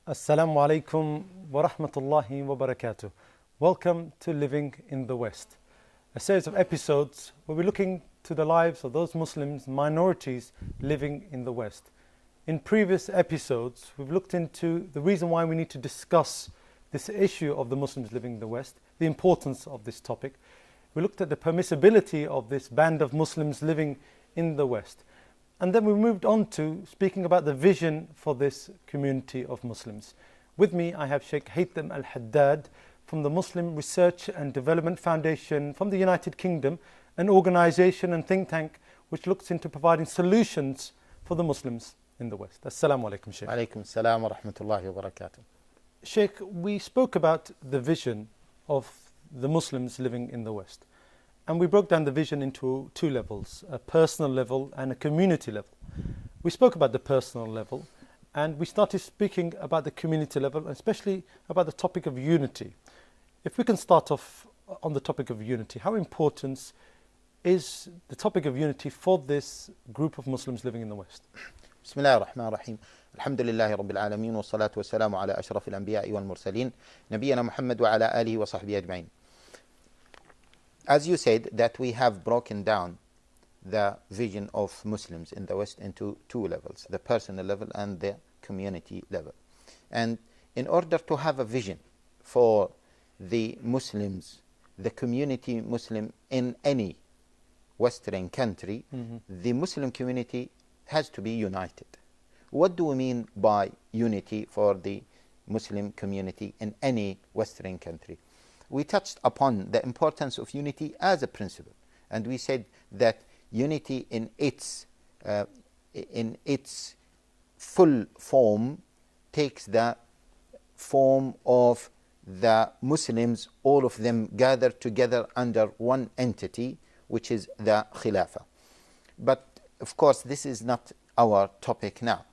Assalamu alaikum wa rahmatullahi wa barakatuh. Welcome to Living in the West, a series of episodes where we're looking to the lives of those Muslims, minorities living in the West. In previous episodes, we've looked into the reason why we need to discuss this issue of the Muslims living in the West, the importance of this topic. We looked at the permissibility of this band of Muslims living in the West. And then we moved on to speaking about the vision for this community of Muslims. With me, I have Sheikh Haitham Al-Haddad from the Muslim Research and Development Foundation from the United Kingdom, an organization and think tank which looks into providing solutions for the Muslims in the West. Assalamu alaikum, Sheikh. Alaikum salam wa rahmatullahi wa barakatuh. Sheikh, we spoke about the vision of the Muslims living in the West. And we broke down the vision into two levels, a personal level and a community level. We spoke about the personal level and we started speaking about the community level, especially about the topic of unity. If we can start off on the topic of unity, how important is the topic of unity for this group of Muslims living in the West? Bismillah ar-Rahman ar-Rahim. Alhamdulillahi Rabbil Alameen wa salatu wa salamu ala ashraf al-anbiya'i wal mursaleen, Nabiyyina Muhammad wa ala alihi wa sahbihi ajma'in. As you said, that we have broken down the vision of Muslims in the West into two levels, the personal level and the community level. And in order to have a vision for the Muslims, the community Muslim in any Western country, the Muslim community has to be united. What do we mean by unity for the Muslim community in any Western country? We touched upon the importance of unity as a principle, and we said that unity in its full form takes the form of the Muslims, all of them gathered together under one entity, which is the Khilafah. But of course, this is not our topic now.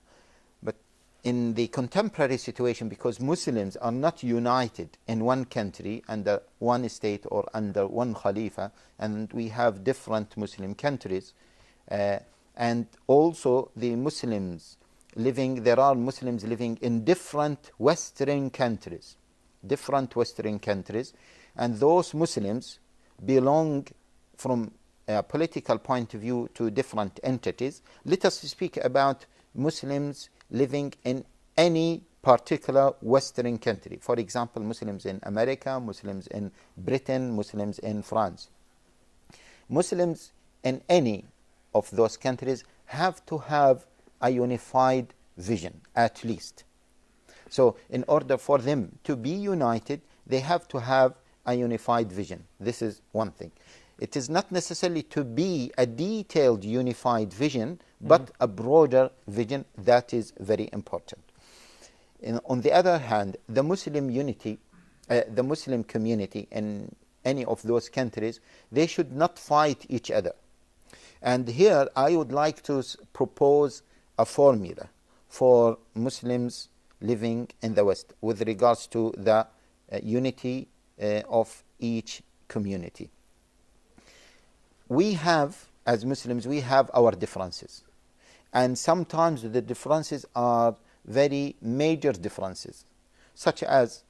In the contemporary situation, because Muslims are not united in one country under one state or under one Khalifa, and we have different Muslim countries, and also the Muslims living, there are Muslims living in different Western countries, and those Muslims belong from a political point of view to different entities. Let us speak about Muslims living in any particular Western country. For example, Muslims in America, Muslims in Britain, Muslims in France. Muslims in any of those countries have to have a unified vision, at least. So in order for them to be united, they have to have a unified vision. This is one thing. It is not necessarily to be a detailed unified vision, but a broader vision. That is very important. On the other hand, the Muslim unity, the Muslim community in any of those countries, they should not fight each other. And here I would like to propose a formula for Muslims living in the West with regards to the unity of each community. We have, as Muslims, we have our differences. And sometimes the differences are very major differences, such as,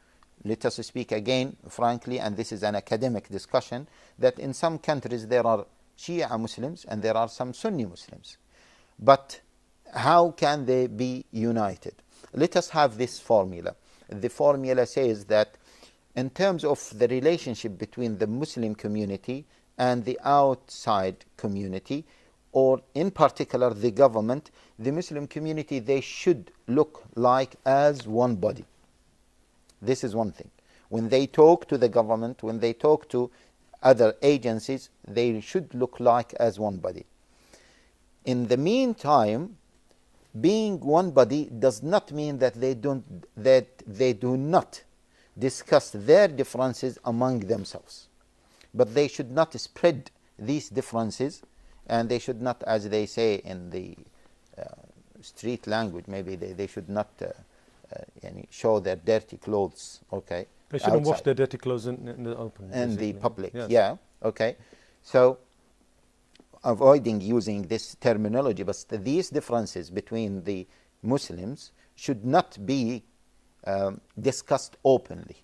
let us speak again frankly, and this is an academic discussion, that in some countries there are Shia Muslims and there are some Sunni Muslims. But how can they be united? Let us have this formula. The formula says that in terms of the relationship between the Muslim community and the outside community, or in particular the government, the Muslim community, they should look like as one body. This is one thing. When they talk to the government, when they talk to other agencies, they should look like as one body. In the meantime, being one body does not mean that they do not discuss their differences among themselves. But they should not spread these differences, and they should not, as they say in the street language, maybe they should not show their dirty clothes, okay? They shouldn't outside. Wash their dirty clothes in the open. In the public, yes. Yeah, okay. So, avoiding using this terminology, but these differences between the Muslims should not be discussed openly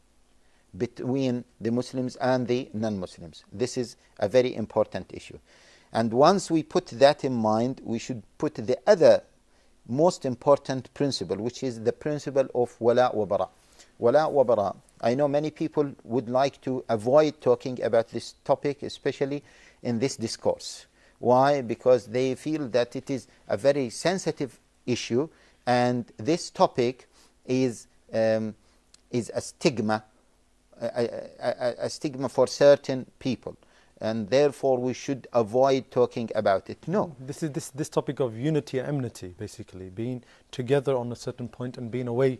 between the Muslims and the non-Muslims. This is a very important issue. And once we put that in mind, we should put the other most important principle, which is the principle of wala wa bara. Wala wa bara. I know many people would like to avoid talking about this topic, especially in this discourse. Why? Because they feel that it is a very sensitive issue, and this topic is a stigma, a stigma for certain people, and therefore we should avoid talking about it. No. This topic of unity and enmity, basically, being together on a certain point and being away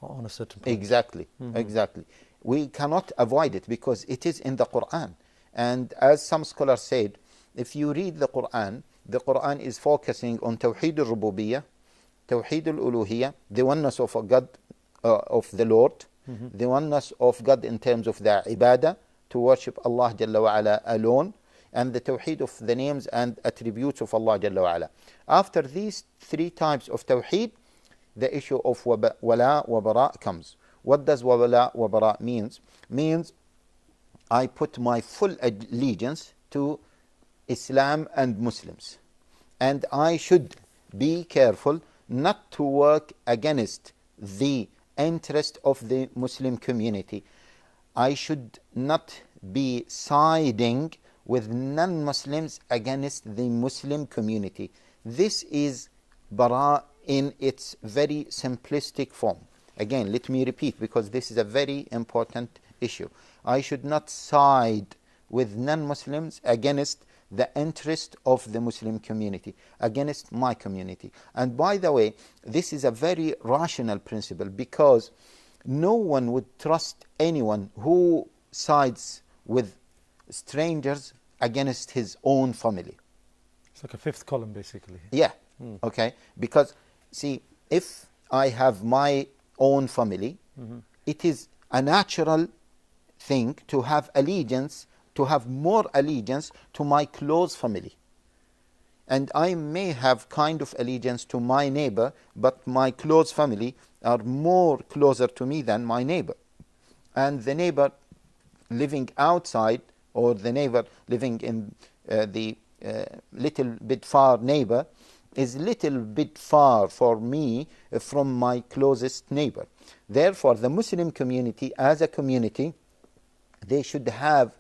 on a certain point. Exactly, exactly. We cannot avoid it because it is in the Quran. And as some scholars said, if you read the Quran is focusing on Tawheed al-Rububiyyah, Tawheed al-Uluhiyyah, the oneness of God, of the Lord, the oneness of God in terms of the ibadah, to worship Allah Jalla wa Ala alone, and the Tawheed of the names and attributes of Allah Jalla wa Ala. After these three types of Tawheed, the issue of wala wa bara comes. What does wala wa bara means? Means I put my full allegiance to Islam and Muslims, and I should be careful not to work against the interest of the Muslim community. I should not be siding with non-Muslims against the Muslim community. This is bara in its very simplistic form. Again, let me repeat, because this is a very important issue. I should not side with non-Muslims against the interest of the Muslim community, against my community. And by the way, this is a very rational principle, because no one would trust anyone who sides with strangers against his own family. It's like a fifth column, basically. Yeah, okay. Because, see, if I have my own family, it is a natural thing to have allegiance, to have more allegiance to my close family. And I may have kind of allegiance to my neighbor, but my close family are more closer to me than my neighbor. And the neighbor living outside, or the neighbor living in the little bit far neighbor, is little bit far for me from my closest neighbor. Therefore, the Muslim community as a community, they should have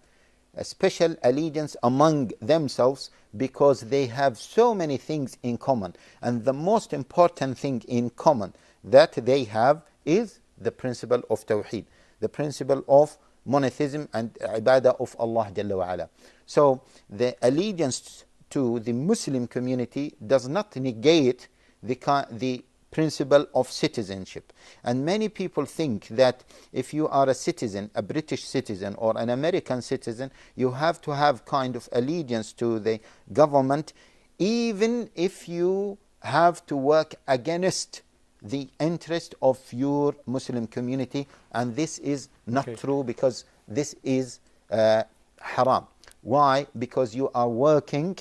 a special allegiance among themselves, because they have so many things in common. And the most important thing in common that they have is the principle of Tawheed, the principle of monotheism and ibadah of Allah Jalla wa Ala. So the allegiance to the Muslim community does not negate the principle of citizenship. And many people think that if you are a citizen, a British citizen or an American citizen, you have to have kind of allegiance to the government, even if you have to work against the interest of your Muslim community. And this is not true, because this is haram. Why? Because you are working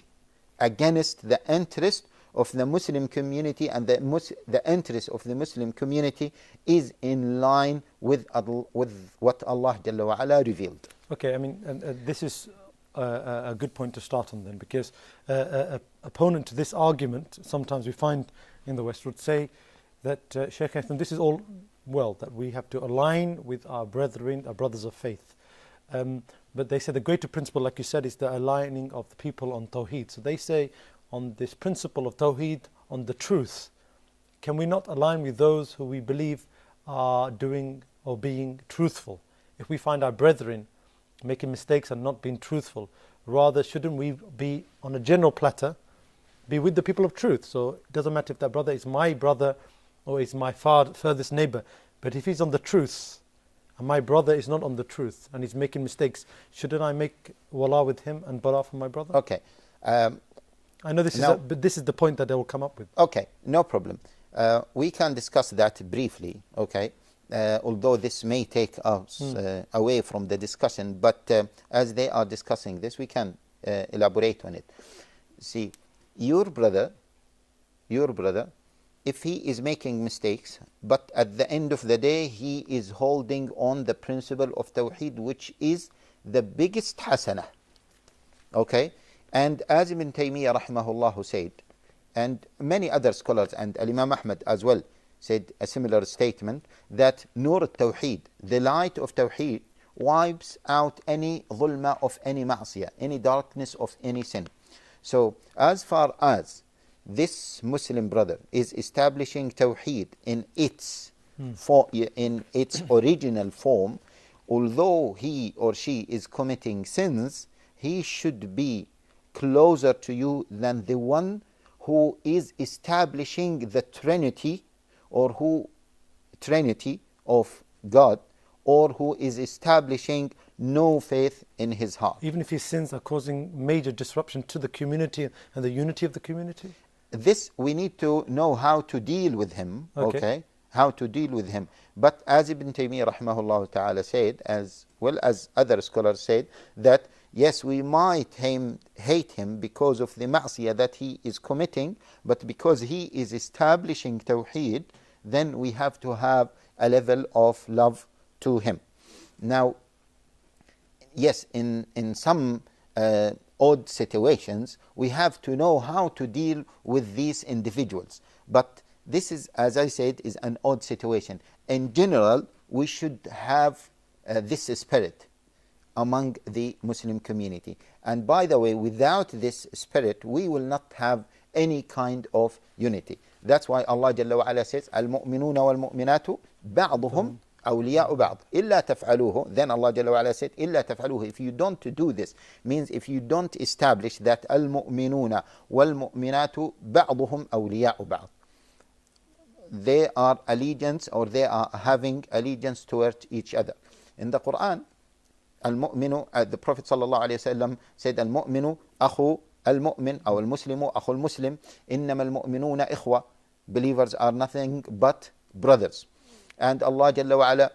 against the interest of the Muslim community, and the interest of the Muslim community is in line with what Allah Jalla wa Ala revealed. Okay, I mean, this is a good point to start on then, because opponent to this argument, sometimes we find in the West, would say that, Sheikh Haitham, this is all well, that we have to align with our brethren, our brothers of faith. But they say the greater principle, like you said, is the aligning of the people on Tawheed. So they say, on this principle of Tawheed, on the truth, can we not align with those who we believe are doing or being truthful? If we find our brethren making mistakes and not being truthful, rather shouldn't we be on a general platter, be with the people of truth? So it doesn't matter if that brother is my brother or is my furthest neighbor, but if he's on the truth and my brother is not on the truth and he's making mistakes, shouldn't I make wala with him and bara for my brother? Okay. I know this is but this is the point that they will come up with. Okay, no problem. We can discuss that briefly, okay? Although this may take us away from the discussion, but as they are discussing this, we can elaborate on it. See, your brother if he is making mistakes, but at the end of the day he is holding on the principle of Tawheed, which is the biggest hasanah. Okay? And as Ibn Taymiyyah rahimahullah said, and many other scholars, and Imam Ahmad as well, said a similar statement, that Nur al-Tawheed, the light of Tawheed, wipes out any dhulma of any ma'siyah, any darkness of any sin. So as far as this Muslim brother is establishing Tawheed in its original form, although he or she is committing sins, he should be closer to you than the one who is establishing the Trinity, or Trinity of God, or who is establishing no faith in his heart. Even if his sins are causing major disruption to the community and the unity of the community? This, we need to know how to deal with him, okay? How to deal with him. But as Ibn Taymiyyah rahimahullah ta'ala said, as well as other scholars said, that yes, we might hate him because of the ma'siyah that he is committing, but because he is establishing Tawheed, then we have to have a level of love to him. Now, yes, in some odd situations, we have to know how to deal with these individuals. But this is, as I said, is an odd situation. In general, we should have this spirit among the Muslim community. And by the way, without this spirit, we will not have any kind of unity. That's why Allah Jalla wa Ala says, "Al-mu'minuna wal-mu'minatu ba'duhum awliya'u ba'd. Illa taf'aluhu." Then Allah Jalla wa Ala said, "Illa taf'aluhu." If you don't do this, means if you don't establish that al-mu'minuna wal-mu'minatu ba'duhum awliya'u ba'd, they are allegiance, or they are having allegiance towards each other. In the Quran, al-mu'minu, the Prophet sallallahu alayhi wa sallam said, "Al-mu'minu akhu al-mu'min, or al-muslimu akhu al-muslim, innama al-mu'minuna ikhwa." Believers are nothing but brothers. And Allah Jalla wa Ala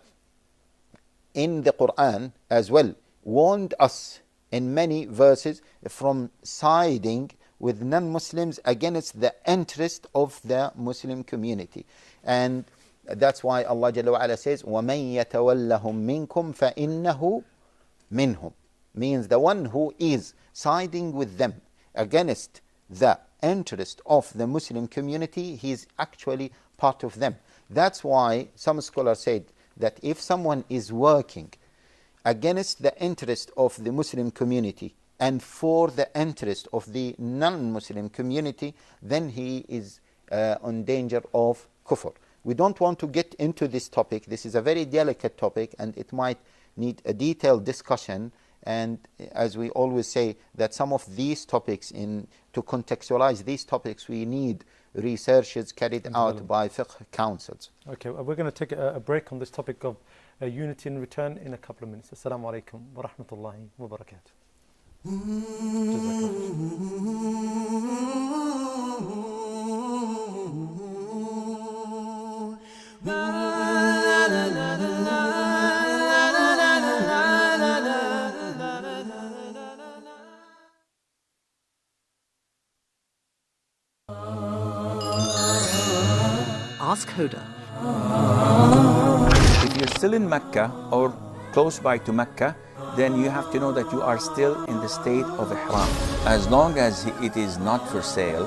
in the Quran as well warned us in many verses from siding with non-Muslims against the interest of the Muslim community. And that's why Allah Jalla wa Ala says, وَمَنْ يَتَوَلَّهُمْ مِنْكُمْ فَإِنَّهُ مِنْهُمْ. Means the one who is siding with them against the interest of the Muslim community, he is actually part of them. That's why some scholars said that if someone is working against the interest of the Muslim community and for the interest of the non-Muslim community, then he is on danger of kufr. We don't want to get into this topic. This is a very delicate topic, and it might need a detailed discussion. And as we always say, that some of these topics, to contextualize these topics, we need researches carried out by fiqh councils. Okay, we're going to take a break on this topic of unity and return in a couple of minutes. Assalamu alaikum wa rahmatullahi wa barakatuh. Ask Haddad. If you're still in Mecca or close by to Mecca, then you have to know that you are still in the state of ihram. As long as it is not for sale,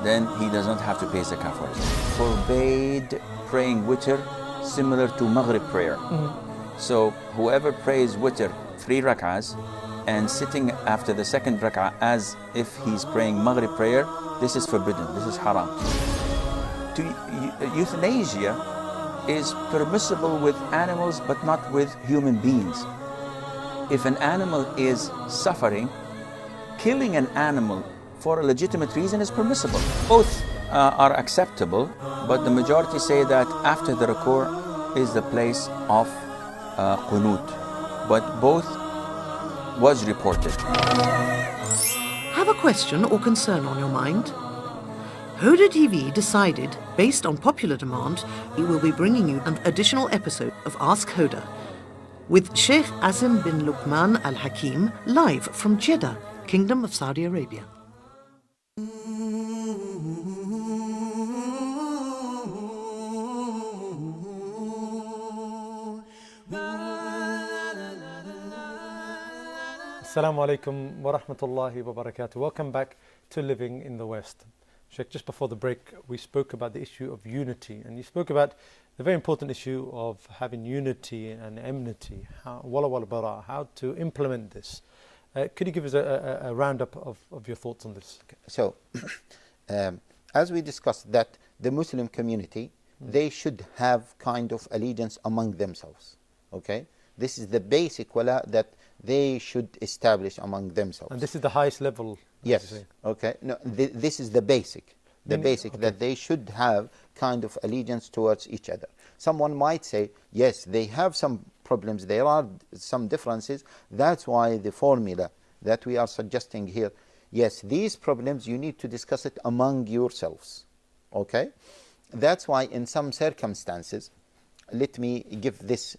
then he does not have to pay zakah for it. Forbade praying witr similar to Maghrib prayer. So whoever prays witr 3 rak'ahs and sitting after the second rak'ah as if he's praying Maghrib prayer, this is forbidden, this is haram. Euthanasia is permissible with animals but not with human beings. If an animal is suffering, killing an animal for a legitimate reason is permissible. Both are acceptable, but the majority say that after the ruku' is the place of qunut. But both was reported. Have a question or concern on your mind? Haddad TV decided, based on popular demand, we will be bringing you an additional episode of Ask Haddad with Sheikh Azim bin Luqman Al Hakim live from Jeddah, Kingdom of Saudi Arabia. Assalamu alaikum wa rahmatullahi wa barakatuh. Welcome back to Living in the West. Sheikh, just before the break, we spoke about the issue of unity, and you spoke about the very important issue of having unity and enmity, wala wala bara, how to implement this. Could you give us a roundup of your thoughts on this? So, as we discussed that the Muslim community, they should have kind of allegiance among themselves. Okay? This is the basic wala that they should establish among themselves. And this is the highest level? Yes. Okay. No, this is the basic. Okay. That they should have kind of allegiance towards each other. Someone might say, yes, they have some problems, there are some differences. That's why the formula that we are suggesting here, yes, these problems you need to discuss it among yourselves. Okay? That's why in some circumstances, let me give this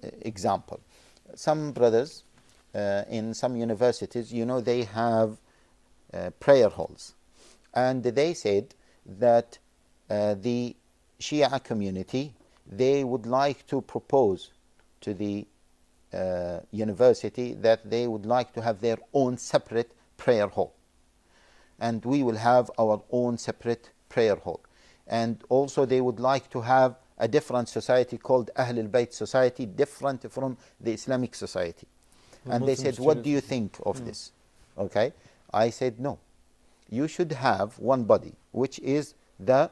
example. Some brothers in some universities, they have prayer halls. And they said that the Shia community, they would like to propose to the university that they would like to have their own separate prayer hall. And we will have our own separate prayer hall. And also they would like to have a different society called Ahl al-Bayt society, different from the Islamic society. And they said, what do you think of this? Okay. I said, no. You should have one body, which is the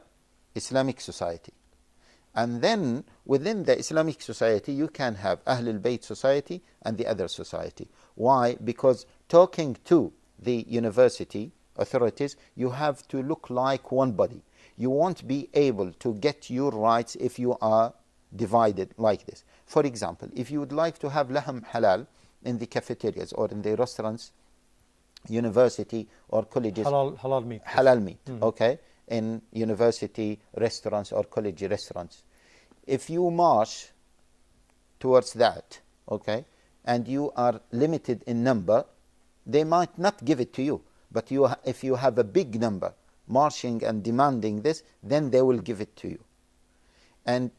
Islamic society. And then within the Islamic society, you can have Ahl al-Bayt society and the other society. Why? Because talking to the university authorities, you have to look like one body. You won't be able to get your rights if you are divided like this. For example, if you would like to have lahm halal in the cafeterias or in the restaurants, university or colleges, halal meat, okay, in university restaurants or college restaurants, if you march towards that, okay, and you are limited in number, they might not give it to you. But if you have a big number marching and demanding this, then they will give it to you. And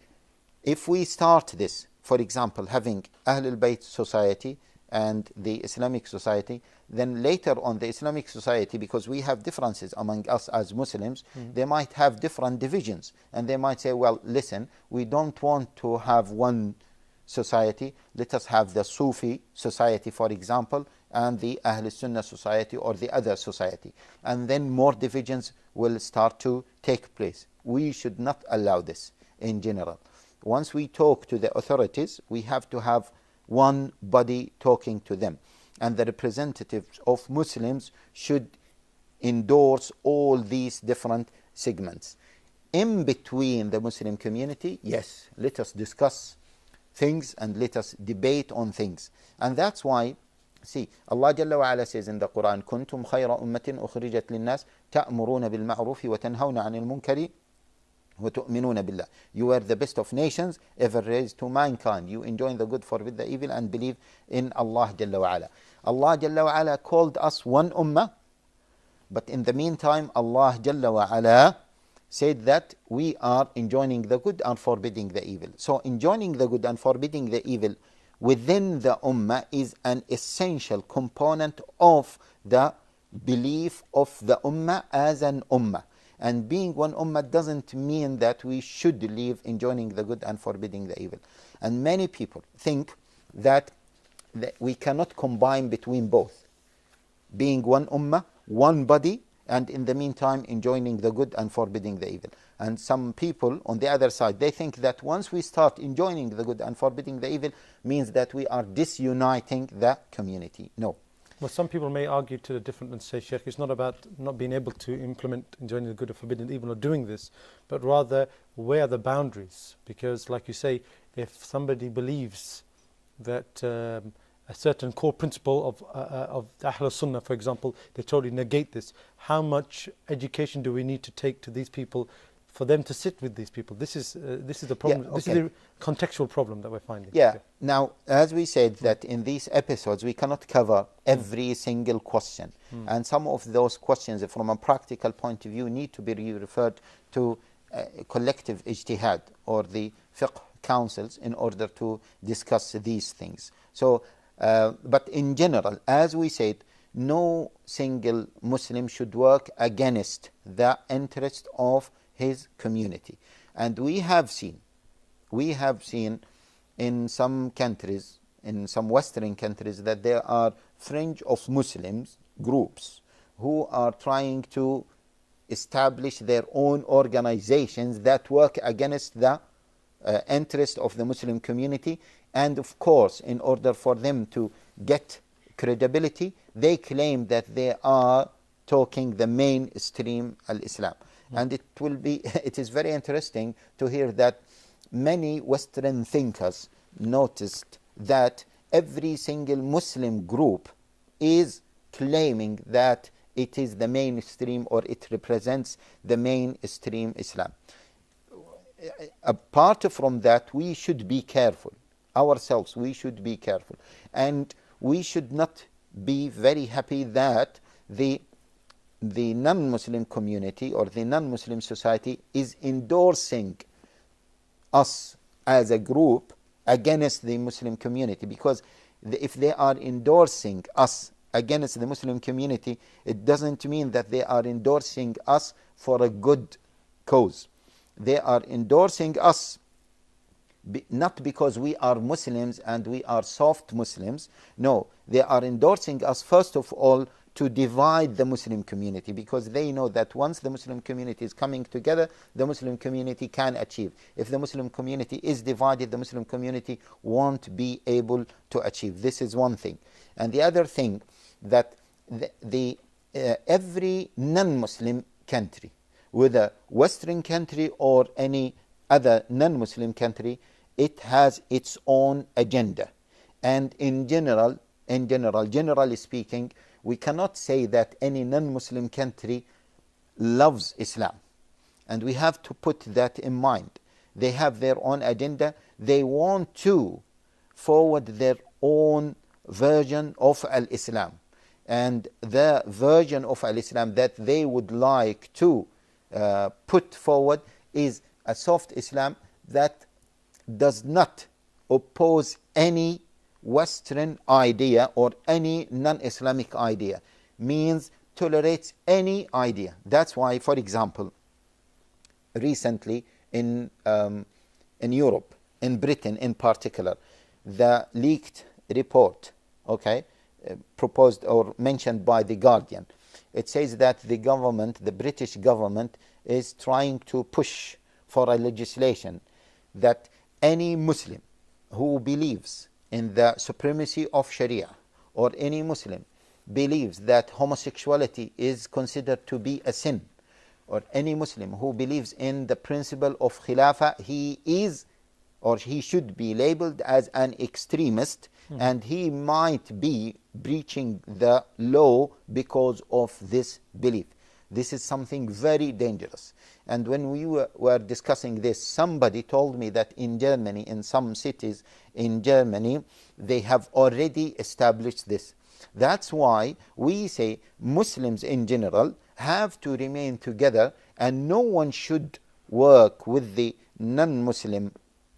if we start this, for example, having Ahl al-Bayt society and the Islamic society, then later on the Islamic society, because we have differences among us as Muslims, they might have different divisions. And they might say, well, listen, we don't want to have one society. Let us have the Sufi society, for example, and the Ahl Sunnah society or the other society. And then more divisions will start to take place. We should not allow this in general. Once we talk to the authorities, we have to have one body talking to them. And the representatives of Muslims should endorse all these different segments. In between the Muslim community, yes, let us discuss things and let us debate on things. And that's why, see, Allah Jalla wa Ala says in the Quran, كُنْتُمْ خَيْرَ أُمَّةٍ أُخْرِجَتْ لِلنَّاسِ تَأْمُرُونَ بِالْمَعْرُوفِ وَتَنْهَوْنَ عَنِ الْمُنْكَرِ وَتُؤْمِنُونَ بِاللَّهِ. You are the best of nations ever raised to mankind. You enjoin the good, forbid the evil, and believe in Allah Jalla wa Ala. Allah Jalla wa Ala called us one ummah, but in the meantime, Allah Jalla wa Ala said that we are enjoining the good and forbidding the evil. So enjoining the good and forbidding the evil within the ummah is an essential component of the belief of the ummah as an ummah. And being one ummah doesn't mean that we should leave enjoining the good and forbidding the evil. And many people think that we cannot combine between both. Being one ummah, one body, and in the meantime enjoining the good and forbidding the evil. And some people on the other side, they think that once we start enjoining the good and forbidding the evil, means that we are disuniting the community. No. Well, some people may argue to the different and say, Sheikh, it's not about not being able to implement enjoining the good or forbidding the evil or doing this, but rather where are the boundaries? Because like you say, if somebody believes that a certain core principle of Ahl Sunnah, for example, they totally negate this, how much education do we need to take to these people for them to sit with these people? This is the problem. Yeah, okay. This is the contextual problem that we're finding. Yeah. Okay. Now, as we said that in these episodes, we cannot cover every single question. And some of those questions, from a practical point of view, need to be referred to collective ijtihad or the fiqh councils in order to discuss these things. So But in general, as we said, no single Muslim should work against the interest of his community. And we have seen in some countries, in some Western countries, that there are fringe of Muslims groups who are trying to establish their own organizations that work against the interest of the Muslim community. And of course, in order for them to get credibility, they claim that they are talking the mainstream al-Islam. And it is very interesting to hear that many Western thinkers noticed that every single Muslim group is claiming that it is the mainstream or it represents the mainstream Islam. Apart from that, we should be careful ourselves. We should be careful, and we should not be very happy that the non-Muslim community or the non-Muslim society is endorsing us as a group against the Muslim community, because if they are endorsing us against the Muslim community, it doesn't mean that they are endorsing us for a good cause. They are endorsing us not because we are Muslims and we are soft Muslims. No, they are endorsing us first of all to divide the Muslim community, because they know that once the Muslim community is coming together, the Muslim community can achieve. If the Muslim community is divided, the Muslim community won't be able to achieve. This is one thing. And the other thing, that every non-Muslim country, whether Western country or any other non-Muslim country, it has its own agenda. And generally speaking, we cannot say that any non-Muslim country loves Islam. And we have to put that in mind. They have their own agenda. They want to forward their own version of al-Islam. And the version of al-Islam that they would like to put forward is a soft Islam that does not oppose any Western idea or any non-Islamic idea, means tolerates any idea. That's why, for example, recently in Europe, in Britain in particular, the leaked report, proposed or mentioned by The Guardian, it says that the government, the British government, is trying to push for a legislation that any Muslim who believes in the supremacy of Sharia, or any Muslim believes that homosexuality is considered to be a sin, or any Muslim who believes in the principle of Khilafah, he is or he should be labeled as an extremist, and he might be breaching the law because of this belief. This is something very dangerous. And when we were discussing this, somebody told me that in Germany, in some cities in Germany, they have already established this. That's why we say Muslims in general have to remain together, and no one should work with the non-Muslim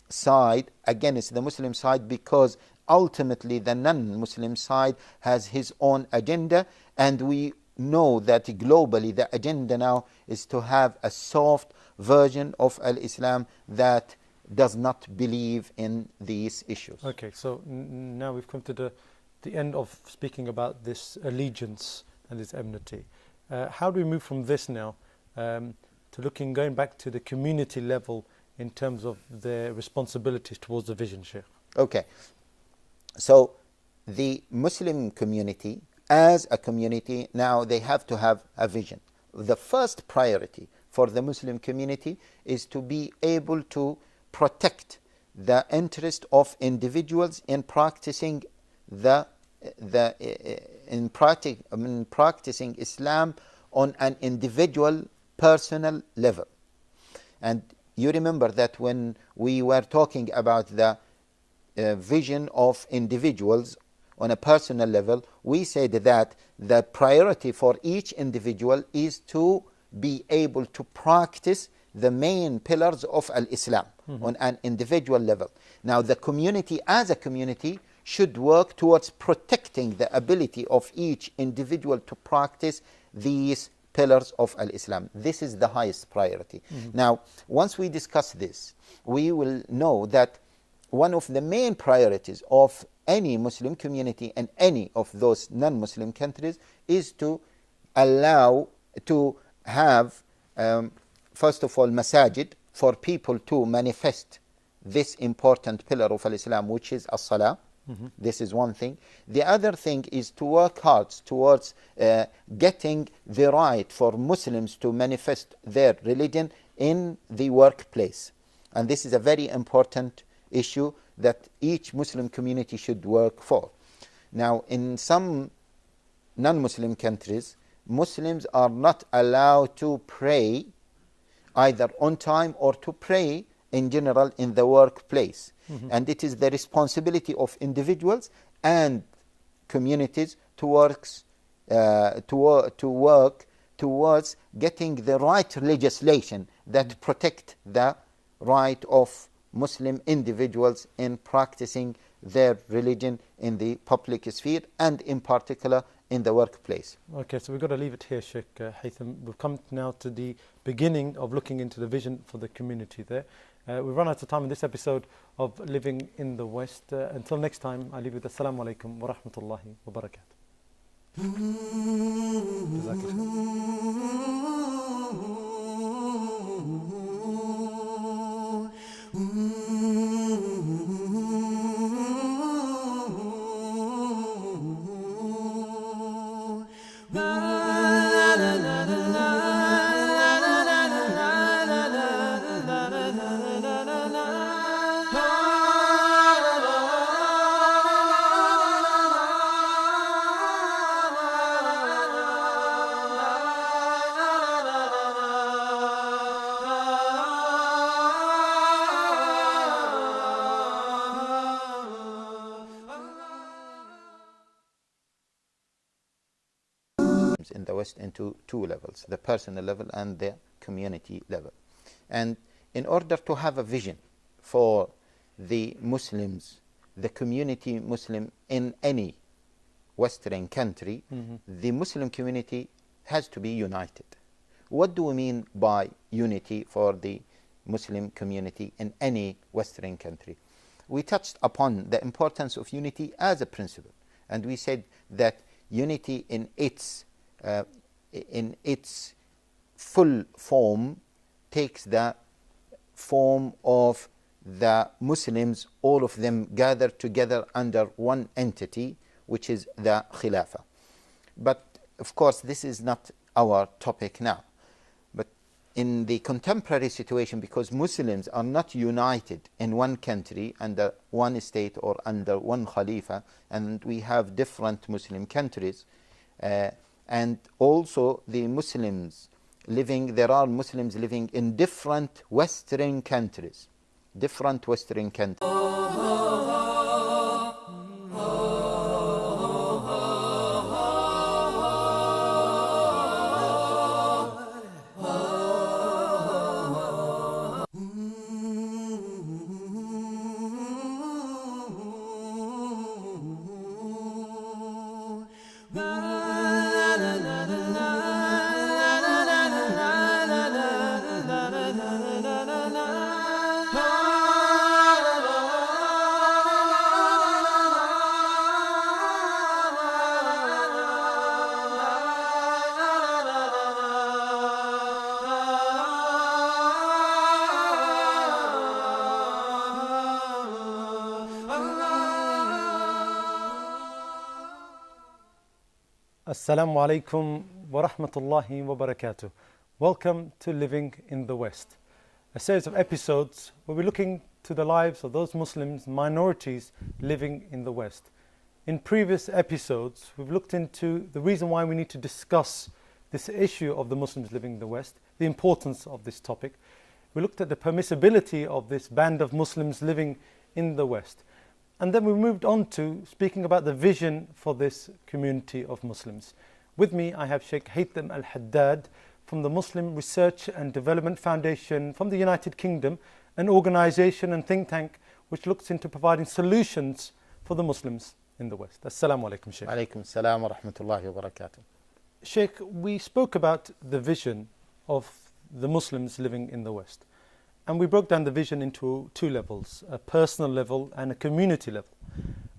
side against the Muslim side, because ultimately the non-Muslim side has his own agenda, and we know that globally the agenda now is to have a soft version of al-Islam that does not believe in these issues. Okay, so now we've come to the end of speaking about this allegiance and this enmity. How do we move from this now to going back to the community level in terms of their responsibilities towards the vision, Sheikh? Okay, so the Muslim community, as a community, now they have to have a vision. The first priority for the Muslim community is to be able to protect the interest of individuals in practicing practicing Islam on an individual, personal level. And you remember that when we were talking about the vision of individuals on a personal level, we said that the priority for each individual is to be able to practice the main pillars of al-Islam on an individual level. Now the community as a community should work towards protecting the ability of each individual to practice these pillars of al-Islam. This is the highest priority. Now, once we discuss this, we will know that one of the main priorities of any Muslim community in any of those non-Muslim countries is to allow to have, first of all, masajid for people to manifest this important pillar of al-Islam, which is as-salah. This is one thing. The other thing is to work hard towards getting the right for Muslims to manifest their religion in the workplace. And this is a very important issue that each Muslim community should work for. Now, in some non-Muslim countries, Muslims are not allowed to pray either on time or to pray in general in the workplace. And it is the responsibility of individuals and communities to work towards getting the right legislation that protect the right of Muslim individuals in practicing their religion in the public sphere and in particular in the workplace. Okay, so we've got to leave it here, Sheikh Haitham. We've come now to the beginning of looking into the vision for the community there. We've run out of time in this episode of Living in the West. Until next time, I leave you with Assalamu alaikum wa rahmatullahi wa barakatuh. in the West into two levels, the personal level and the community level. And in order to have a vision for the Muslims, the community Muslim in any Western country, the Muslim community has to be united. What do we mean by unity for the Muslim community in any Western country? We touched upon the importance of unity as a principle, and we said that unity in its full form takes the form of the Muslims, all of them gathered together under one entity, which is the Khilafah. But of course, this is not our topic now. But in the contemporary situation, because Muslims are not united in one country under one state or under one Khalifa, and we have different Muslim countries, and also the Muslims living, there are Muslims living in different Western countries. Assalamu alaikum wa rahmatullahi wa barakatuh. Welcome to Living in the West, a series of episodes where we're looking to the lives of those Muslims, minorities living in the West. In previous episodes, we've looked into the reason why we need to discuss this issue of the Muslims living in the West, the importance of this topic. We looked at the permissibility of this band of Muslims living in the West. And then we moved on to speaking about the vision for this community of Muslims. With me, I have Sheikh Haitham al-Haddad from the Muslim Research and Development Foundation from the United Kingdom, an organization and think tank which looks into providing solutions for the Muslims in the West. Assalamu alaikum, Sheikh. Alaikum salam wa rahmatullahi wa barakatuh. Sheikh, we spoke about the vision of the Muslims living in the West. And we broke down the vision into two levels, a personal level and a community level.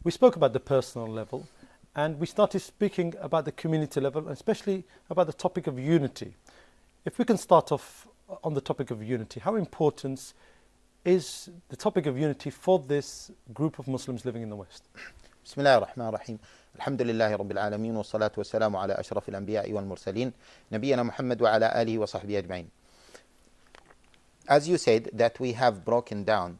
We spoke about the personal level, and we started speaking about the community level, especially about the topic of unity. If we can start off on the topic of unity, how important is the topic of unity for this group of Muslims living in the West? Bismillah ar-Rahman ar-Rahim. Alhamdulillahi Rabbil Alameen wa salatu wa salamu ala ashraf al-anbiya'i wal mursaleen Nabiyyina Muhammad wa ala alihi wa sahbihi ajma'in. As you said, that we have broken down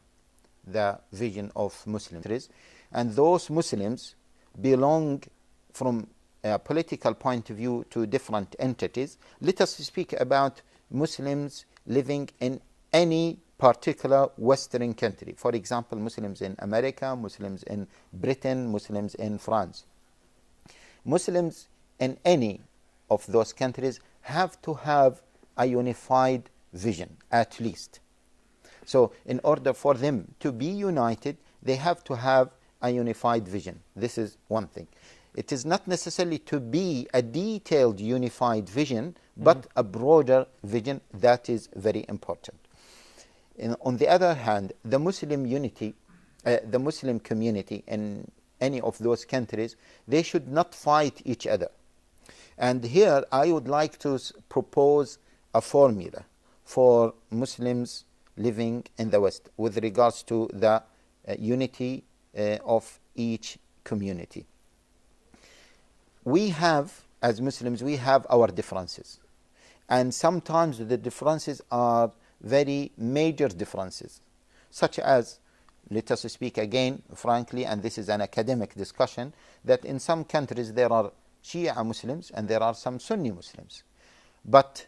the vision of Muslims, and those Muslims belong from a political point of view to different entities. Let us speak about Muslims living in any particular Western country. For example, Muslims in America, Muslims in Britain, Muslims in France. Muslims in any of those countries have to have a unified vision, at least. So in order for them to be united, they have to have a unified vision. This is one thing. It is not necessarily to be a detailed unified vision, but a broader vision. That is very important. On the other hand, the Muslim unity, the Muslim community in any of those countries, they should not fight each other. And here I would like to propose a formula for Muslims living in the West with regards to the unity of each community. We have, as Muslims, we have our differences. And sometimes the differences are very major differences, such as, let us speak again frankly, and this is an academic discussion, that in some countries there are Shia Muslims and there are some Sunni Muslims. But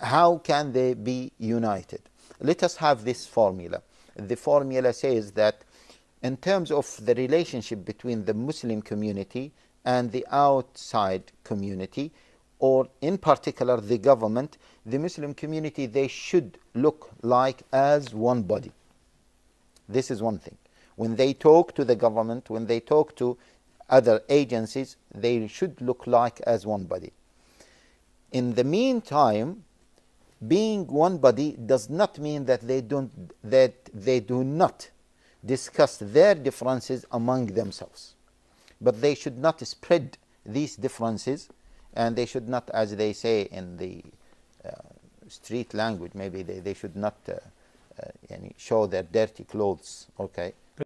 how can they be united? Let us have this formula. The formula says that in terms of the relationship between the Muslim community and the outside community, or in particular the government, the Muslim community, they should look like as one body. This is one thing. When they talk to the government, when they talk to other agencies, they should look like as one body. In the meantime, being one body does not mean that they do not discuss their differences among themselves. But they should not spread these differences, and they should not, as they say in the street language, maybe they should not show their dirty clothes, okay?